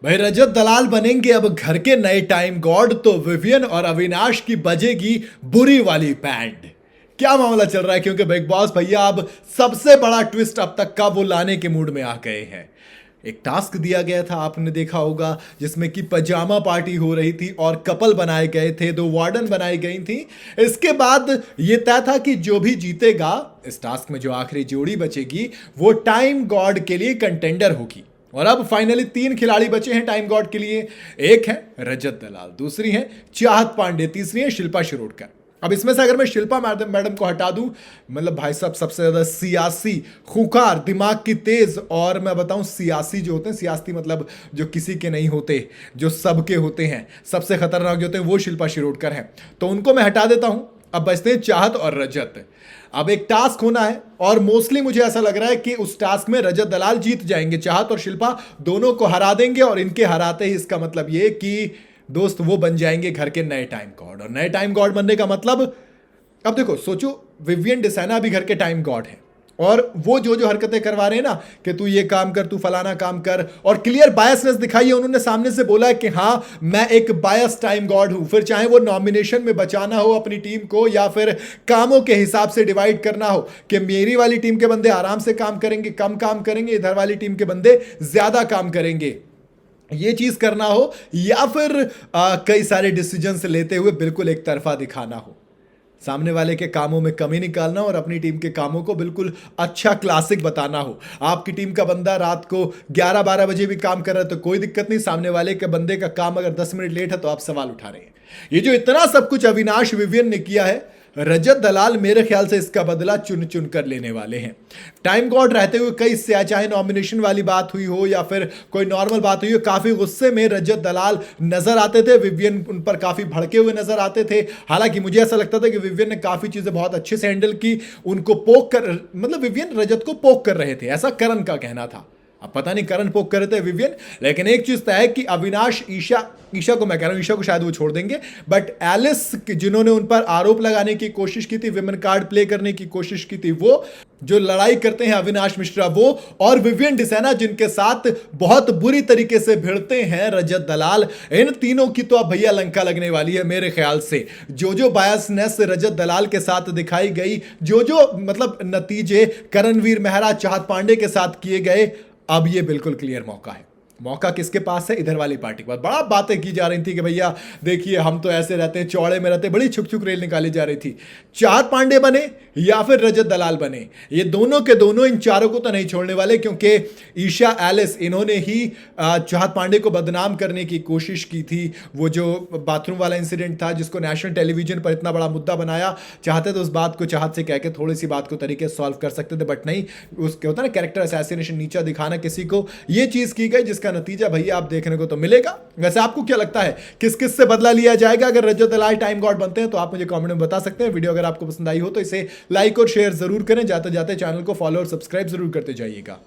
भाई रजत दलाल बनेंगे अब घर के नए टाइम गॉड तो विवियन और अविनाश की बजेगी बुरी वाली बैंड। क्या मामला चल रहा है क्योंकि बिग बॉस भैया अब सबसे बड़ा ट्विस्ट अब तक का वो लाने के मूड में आ गए हैं। एक टास्क दिया गया था, आपने देखा होगा, जिसमें कि पजामा पार्टी हो रही थी और कपल बनाए गए थे, दो वार्डन बनाई गई थी। इसके बाद ये तय था कि जो भी जीतेगा इस टास्क में, जो आखिरी जोड़ी बचेगी, वो टाइम गॉड के लिए कंटेंडर होगी। और अब फाइनली तीन खिलाड़ी बचे हैं टाइम गॉड के लिए। एक है रजत दलाल, दूसरी है चाहत पांडे, तीसरी है शिल्पा शिरोडकर। अब इसमें से अगर मैं शिल्पा मैडम को हटा दूं, मतलब भाई साहब सबसे ज्यादा सियासी, खूंखार, दिमाग की तेज, और मैं बताऊं सियासी जो होते हैं, सियासी मतलब जो किसी के नहीं होते, जो सबके होते हैं, सबसे खतरनाक जो होते हैं, वो शिल्पा शिरोडकर हैं। तो उनको मैं हटा देता हूं। अब बचते हैं चाहत और रजत। अब एक टास्क होना है और मोस्टली मुझे ऐसा लग रहा है कि उस टास्क में रजत दलाल जीत जाएंगे। चाहत और शिल्पा दोनों को हरा देंगे और इनके हराते ही इसका मतलब ये कि दोस्त वो बन जाएंगे घर के नए टाइम गॉड। और नए टाइम गॉड बनने का मतलब, अब देखो सोचो, विवियन डिसाना भी घर के टाइम गॉड है और वो जो जो हरकतें करवा रहे हैं ना कि तू ये काम कर, तू फलाना काम कर, और क्लियर बायसनेस दिखाई है। उन्होंने सामने से बोला है कि हाँ मैं एक बायस टाइम गॉड हूं। फिर चाहे वो नॉमिनेशन में बचाना हो अपनी टीम को या फिर कामों के हिसाब से डिवाइड करना हो कि मेरी वाली टीम के बंदे आराम से काम करेंगे, कम काम करेंगे, इधर वाली टीम के बंदे ज्यादा काम करेंगे, ये चीज करना हो, या फिर कई सारे डिसीजंस लेते हुए बिल्कुल एक तरफा दिखाना हो, सामने वाले के कामों में कमी निकालना और अपनी टीम के कामों को बिल्कुल अच्छा क्लासिक बताना हो। आपकी टीम का बंदा रात को 11-12 बजे भी काम कर रहा है तो कोई दिक्कत नहीं, सामने वाले के बंदे का काम अगर 10 मिनट लेट है तो आप सवाल उठा रहे हैं। ये जो इतना सब कुछ अविनाश विवियन ने किया है, रजत दलाल मेरे ख्याल से इसका बदला चुन चुन कर लेने वाले हैं। टाइम गॉड रहते हुए कई से, चाहे नॉमिनेशन वाली बात हुई हो या फिर कोई नॉर्मल बात हुई हो, काफी गुस्से में रजत दलाल नजर आते थे। विवियन उन पर काफी भड़के हुए नजर आते थे। हालांकि मुझे ऐसा लगता था कि विवियन ने काफी चीजें बहुत अच्छे से हैंडल की, उनको पोक कर, मतलब विवियन रजत को पोक कर रहे थे, ऐसा करण का कहना था। अब पता नहीं करण पोक कर रहे थे विवियन, लेकिन एक चीज तय है कि अविनाश, ईशा को मैं कह रहा हूं, ईशा को शायद वो छोड़ देंगे, बट एलिस जिन्होंने उन पर आरोप लगाने की कोशिश की थी, विमेन कार्ड प्ले करने की कोशिश की थी, वो जो लड़ाई करते हैं अविनाश मिश्रा वो, और विवियन डिसाना जिनके साथ बहुत बुरी तरीके से भिड़ते हैं रजत दलाल, इन तीनों की तो अब भैया लंका लगने वाली है मेरे ख्याल से। जो जो बायसनेस रजत दलाल के साथ दिखाई गई, जो जो मतलब नतीजे करणवीर मेहरा, चाहत पांडे के साथ किए गए, अब ये बिल्कुल क्लियर मौका है। मौका किसके पास है? इधर वाली पार्टी के पास। बड़ा बातें की जा रही थी कि भैया देखिए हम तो ऐसे रहते हैं, चौड़े में रहते हैं, बड़ी छुक छुक रेल निकाली जा रही थी। चाहत पांडे बने या फिर रजत दलाल बने, ये दोनों के दोनों इन चारों को तो नहीं छोड़ने वाले, क्योंकि ईशा, एलिस, इन्होंने ही चाहत पांडे को बदनाम करने की कोशिश की थी। वो जो बाथरूम वाला इंसिडेंट था जिसको नेशनल टेलीविजन पर इतना बड़ा मुद्दा बनाया, चाहते तो उस बात को चाहत से कह के थोड़ी सी बात को तरीके से सॉल्व कर सकते थे, बट नहीं, उसके होता ना कैरेक्टर असैसिनेशन, नीचा दिखाना किसी को, ये चीज की गई, जिसका नतीजा भैया आप देखने को तो मिलेगा। वैसे आपको क्या लगता है किस किस से बदला लिया जाएगा अगर रजत दलाल टाइम गॉड बनते हैं? तो आप मुझे कमेंट में बता सकते हैं। वीडियो अगर आपको पसंद आई हो तो इसे लाइक और शेयर जरूर करें। जाते जाते चैनल को फॉलो और सब्सक्राइब जरूर करते जाइएगा।